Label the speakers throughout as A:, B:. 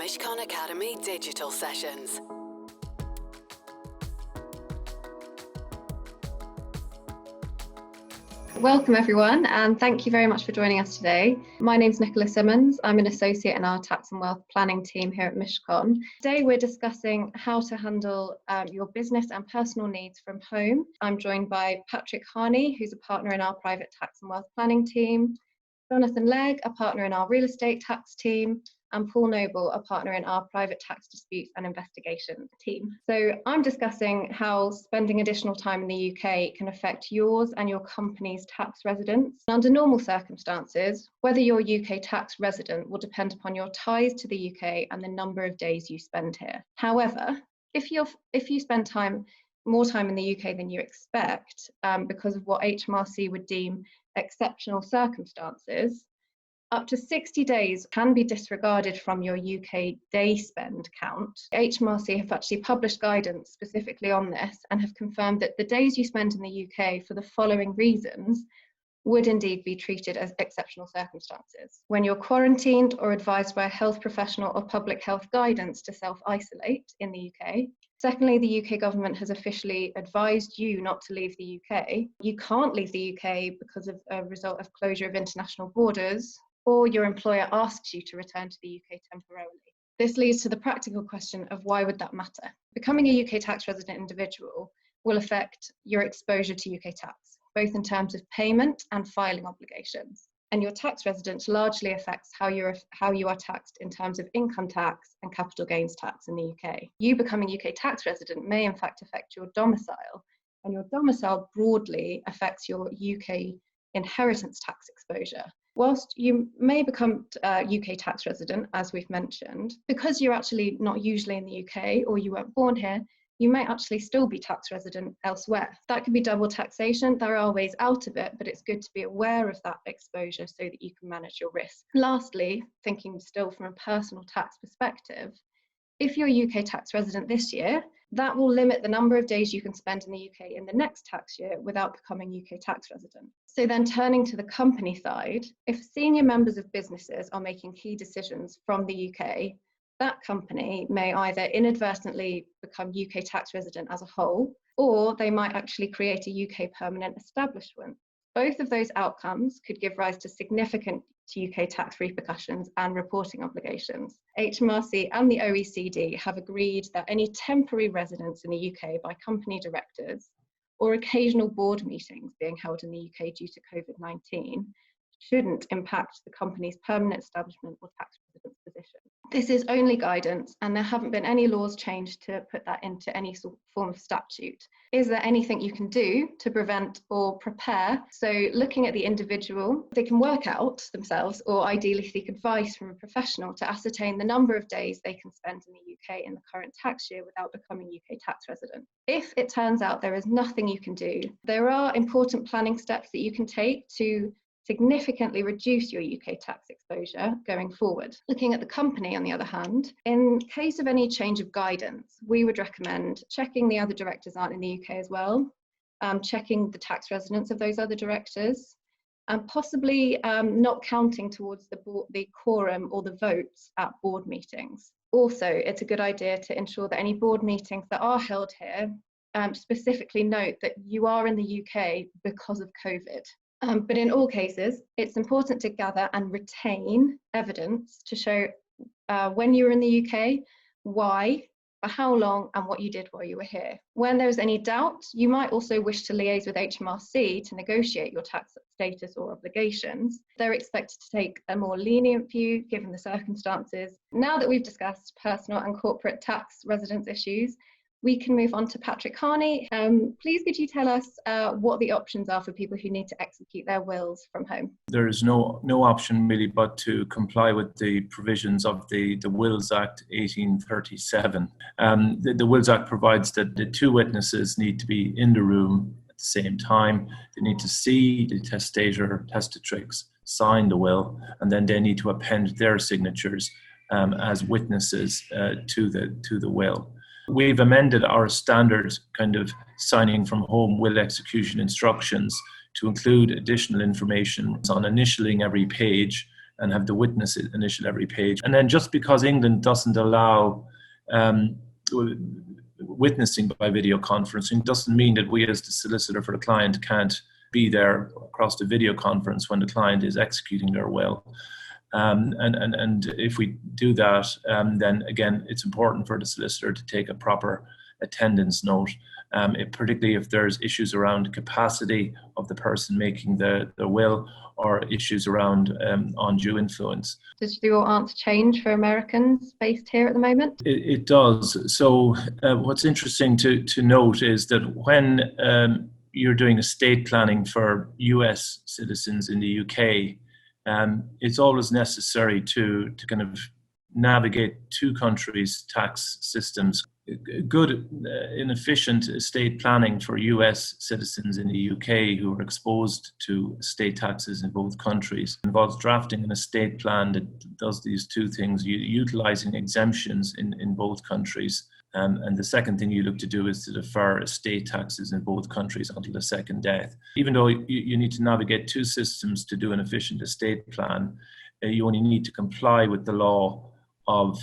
A: Mishcon Academy digital sessions.
B: Welcome everyone, and thank you very much for joining us today. My name is Nicola Simmons. I'm an associate in our tax and wealth planning team here at Mishcon. Today we're discussing how to handle your business and personal needs from home. I'm joined by Patrick Harney, who's a partner in our private tax and wealth planning team, Jonathan Legg, a partner in our real estate tax team, and Paul Noble, a partner in our private tax disputes and investigation team. So I'm discussing how spending additional time in the UK can affect yours and your company's tax residents. Under normal circumstances, whether you're a UK tax resident will depend upon your ties to the UK and the number of days you spend here. However, if you spend more time in the UK than you expect because of what HMRC would deem exceptional circumstances, up to 60 days can be disregarded from your UK day spend count. HMRC have actually published guidance specifically on this and have confirmed that the days you spend in the UK for the following reasons would indeed be treated as exceptional circumstances. When you're quarantined or advised by a health professional or public health guidance to self-isolate in the UK. Secondly, the UK government has officially advised you not to leave the UK. You can't leave the UK because of a result of closure of international borders, or your employer asks you to return to the UK temporarily. This leads to the practical question of why would that matter? Becoming a UK tax resident individual will affect your exposure to UK tax, both in terms of payment and filing obligations. And your tax residence largely affects how you are taxed in terms of income tax and capital gains tax in the UK. You becoming a UK tax resident may in fact affect your domicile, and your domicile broadly affects your UK inheritance tax exposure. Whilst you may become a UK tax resident, as we've mentioned, because you're actually not usually in the UK or you weren't born here, you may actually still be tax resident elsewhere. That could be double taxation. There are ways out of it, but it's good to be aware of that exposure so that you can manage your risk. Lastly, thinking still from a personal tax perspective, if you're a UK tax resident this year, that will limit the number of days you can spend in the UK in the next tax year without becoming UK tax resident. So then turning to the company side, if senior members of businesses are making key decisions from the UK, that company may either inadvertently become UK tax resident as a whole, or they might actually create a UK permanent establishment. Both of those outcomes could give rise to significant UK tax repercussions and reporting obligations. HMRC and the OECD have agreed that any temporary residence in the UK by company directors or occasional board meetings being held in the UK due to COVID-19 shouldn't impact the company's permanent establishment or tax residence position. This is only guidance, and there haven't been any laws changed to put that into any sort of form of statute. Is there anything you can do to prevent or prepare? So looking at the individual, they can work out themselves or ideally seek advice from a professional to ascertain the number of days they can spend in the UK in the current tax year without becoming UK tax resident. If it turns out there is nothing you can do, there are important planning steps that you can take to significantly reduce your UK tax exposure going forward. Looking at the company, on the other hand, in case of any change of guidance, we would recommend checking the other directors aren't in the UK as well, checking the tax residence of those other directors, and possibly not counting towards the quorum or the votes at board meetings. Also, it's a good idea to ensure that any board meetings that are held here specifically note that you are in the UK because of COVID. But in all cases, it's important to gather and retain evidence to show when you were in the UK, why, for how long, and what you did while you were here. When there's any doubt, you might also wish to liaise with HMRC to negotiate your tax status or obligations. They're expected to take a more lenient view given the circumstances. Now that we've discussed personal and corporate tax residence issues, we can move on to Patrick Harney. Please could you tell us what the options are for people who need to execute their wills from home?
C: There is no option really but to comply with the provisions of the Wills Act 1837. The Wills Act provides that the two witnesses need to be in the room at the same time. They need to see the testator, testatrix sign the will, and then they need to append their signatures as witnesses to the will. We've amended our standard kind of signing from home will execution instructions to include additional information on initialing every page and have the witness initial every page. And then just because England doesn't allow witnessing by video conferencing doesn't mean that we as the solicitor for the client can't be there across the video conference when the client is executing their will. And if we do that, then again, it's important for the solicitor to take a proper attendance note, particularly if there's issues around capacity of the person making the will, or issues around undue influence.
B: Does your answer change for Americans based here at the moment?
C: It does. So what's interesting to note is that when you're doing estate planning for US citizens in the UK, it's always necessary to kind of navigate two countries' tax systems. Good and efficient estate planning for US citizens in the UK who are exposed to estate taxes in both countries involves drafting an estate plan that does these two things, utilizing exemptions in both countries. And the second thing you look to do is to defer estate taxes in both countries until the second death. Even though you need to navigate two systems to do an efficient estate plan, you only need to comply with the law of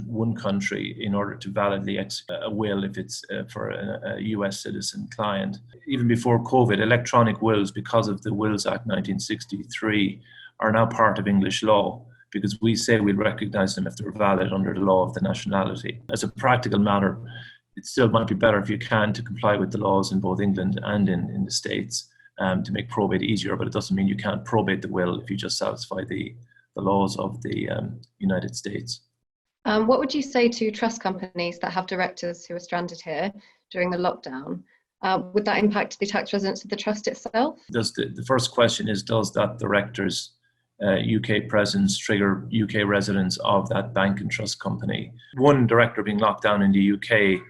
C: one country in order to validly execute a will if it's for a US citizen client. Even before COVID, electronic wills, because of the Wills Act 1963, are now part of English law, because we say we'll recognise them if they're valid under the law of the nationality. As a practical matter, it still might be better if you can to comply with the laws in both England and in the States to make probate easier, but it doesn't mean you can't probate the will if you just satisfy the laws of the United States.
B: What would you say to trust companies that have directors who are stranded here during the lockdown? Would that impact the tax residents of the trust itself?
C: The first question is, does that director's UK presence trigger UK residents of that bank and trust company? One director being locked down in the UK,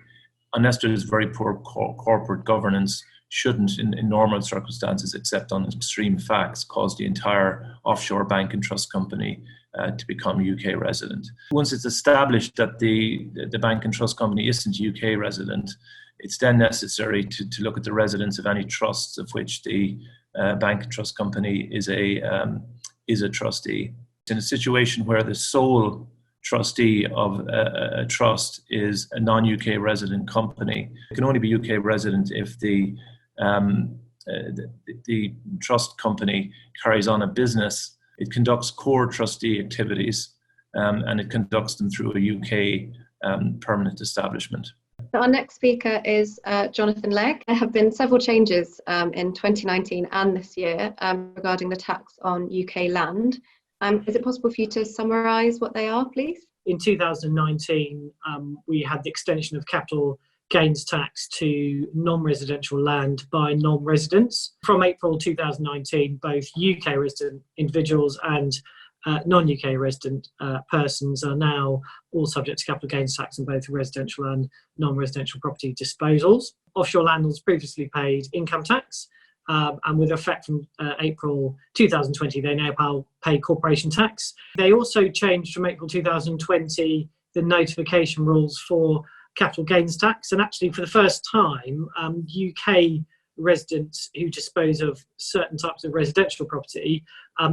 C: unless there's very poor corporate governance, shouldn't in normal circumstances, except on extreme facts, cause the entire offshore bank and trust company to become UK resident. Once it's established that the bank and trust company isn't UK resident, it's then necessary to look at the residence of any trusts of which the bank and trust company is a trustee. In a situation where the sole trustee of a trust is a non-UK resident company, it can only be UK resident if the trust company carries on a business. It conducts core trustee activities and it conducts them through a UK permanent establishment.
B: Our next speaker is Jonathan Legg. There have been several changes in 2019 and this year regarding the tax on UK land. Is it possible for you to summarise what they are, please?
D: In 2019, we had the extension of capital gains tax to non-residential land by non-residents. From April 2019, both UK resident individuals and non-UK resident persons are now all subject to capital gains tax on both residential and non-residential property disposals. Offshore landlords previously paid income tax, and with effect from April 2020, they now pay corporation tax. They also changed from April 2020 the notification rules for capital gains tax, and actually for the first time, UK residents who dispose of certain types of residential property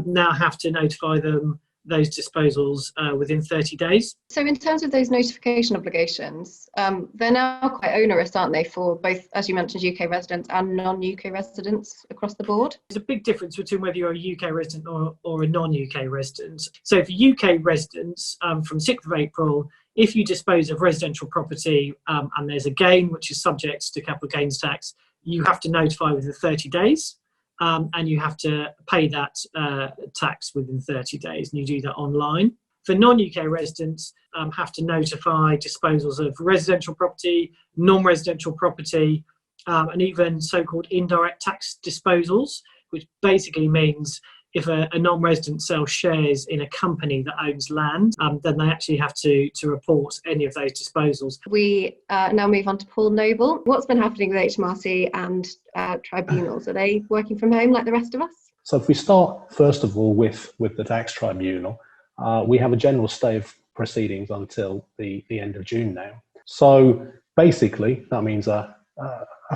D: now have to notify them those disposals within 30 days. So
B: in terms of those notification obligations, they're now quite onerous, aren't they, for both, as you mentioned, UK residents and non-UK residents across the board?
D: There's a big difference between whether you're a UK resident or a non-UK resident. So for UK residents, from 6th of April, if you dispose of residential property and there's a gain which is subject to capital gains tax, you have to notify within 30 days and you have to pay that tax within 30 days, and you do that online. For non-UK residents, have to notify disposals of residential property, non-residential property, and even so-called indirect tax disposals, which basically means if a non-resident sells shares in a company that owns land, then they actually have to report any of those disposals.
B: We now move on to Paul Noble. What's been happening with HMRC and tribunals? Are they working from home like the rest of us?
E: So if we start, first of all, with the tax tribunal, we have a general stay of proceedings until the end of June now. So basically, that means a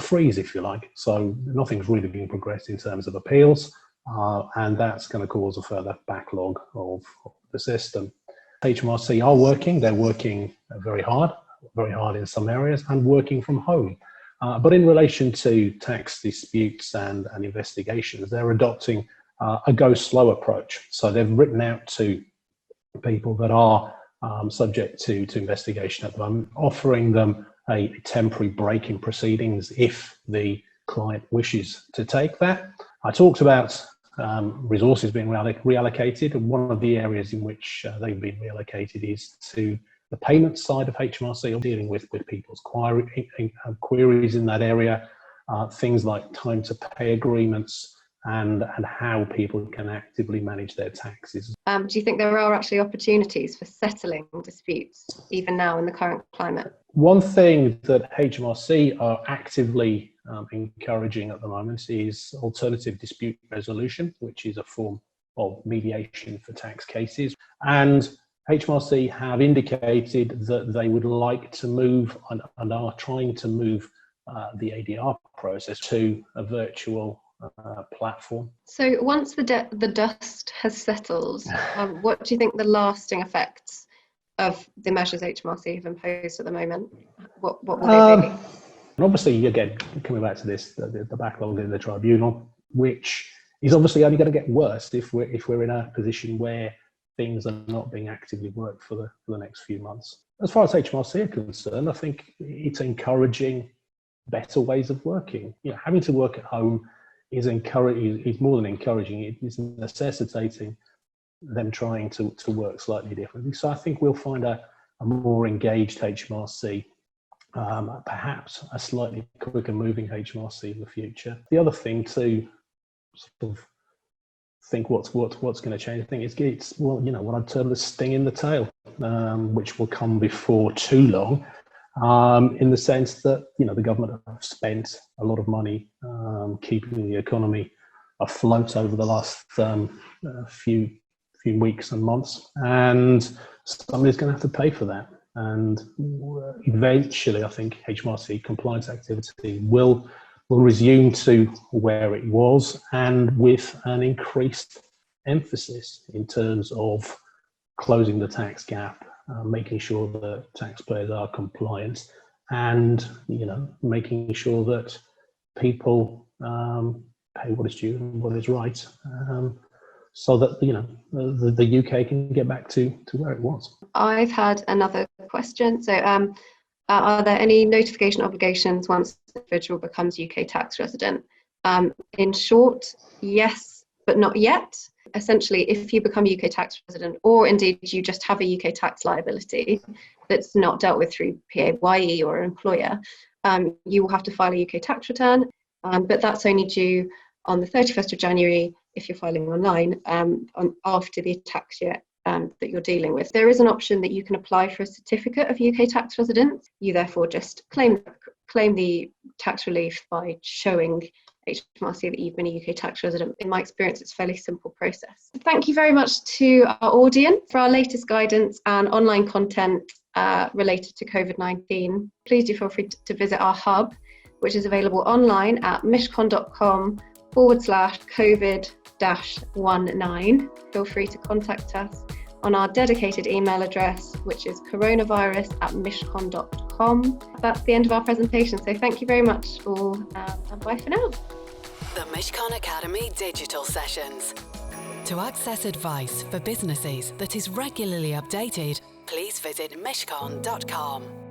E: freeze, if you like. So nothing's really being progressed in terms of appeals. and that's going to cause a further backlog of the system. HMRC are working, they're working very hard in some areas, and working from home. But in relation to tax disputes and investigations, they're adopting a go slow approach. So they've written out to people that are subject to investigation at the moment, offering them a temporary break in proceedings if the client wishes to take that. I talked about resources being reallocated, and one of the areas in which they've been reallocated is to the payment side of HMRC, dealing with people's queries in that area, things like time to pay agreements, and how people can actively manage their taxes.
B: Do you think there are actually opportunities for settling disputes, even now in the current climate?
E: One thing that HMRC are actively encouraging at the moment is alternative dispute resolution, which is a form of mediation for tax cases. And HMRC have indicated that they would like to move and are trying to move the ADR process to a virtual platform.
B: So once the dust has settled, what do you think the lasting effects of the measures HMRC have imposed at the moment? What will they be?
E: And obviously, again, coming back to this, the backlog in the tribunal, which is obviously only going to get worse if we're in a position where things are not being actively worked for the next few months. As far as HMRC are concerned, I think it's encouraging better ways of working. Having to work at home is more than encouraging. It is necessitating them trying to work slightly differently. So I think we'll find a more engaged HMRC, perhaps a slightly quicker moving HMRC in the future. The other thing to sort of think what's going to change, I think it's what I'd term the sting in the tail, which will come before too long, in the sense that the government have spent a lot of money keeping the economy afloat over the last few weeks and months, and somebody's going to have to pay for that. And eventually, I think HMRC compliance activity will resume to where it was, and with an increased emphasis in terms of closing the tax gap, making sure that taxpayers are compliant, and making sure that people pay what is due and what is right, so that the UK can get back to where it was.
B: I've had another question. So are there any notification obligations once the individual becomes UK tax resident? In short, yes, but not yet. Essentially, if you become UK tax resident, or indeed you just have a UK tax liability that's not dealt with through PAYE or employer, you will have to file a UK tax return, but that's only due on the 31st of January if you're filing online, after the tax year that you're dealing with. There is an option that you can apply for a certificate of UK tax residence. You therefore just claim the tax relief by showing HMRC that you've been a UK tax resident. In my experience, it's a fairly simple process. Thank you very much to our audience. For our latest guidance and online content related to COVID-19, please do feel free to visit our hub, which is available online at mishcon.com/COVID-19. Feel free to contact us on our dedicated email address, which is coronavirus@mishcon.com. That's the end of our presentation. So thank you very much all, and bye for now.
A: The Mishcon Academy digital sessions. To access advice for businesses that is regularly updated, please visit mishcon.com.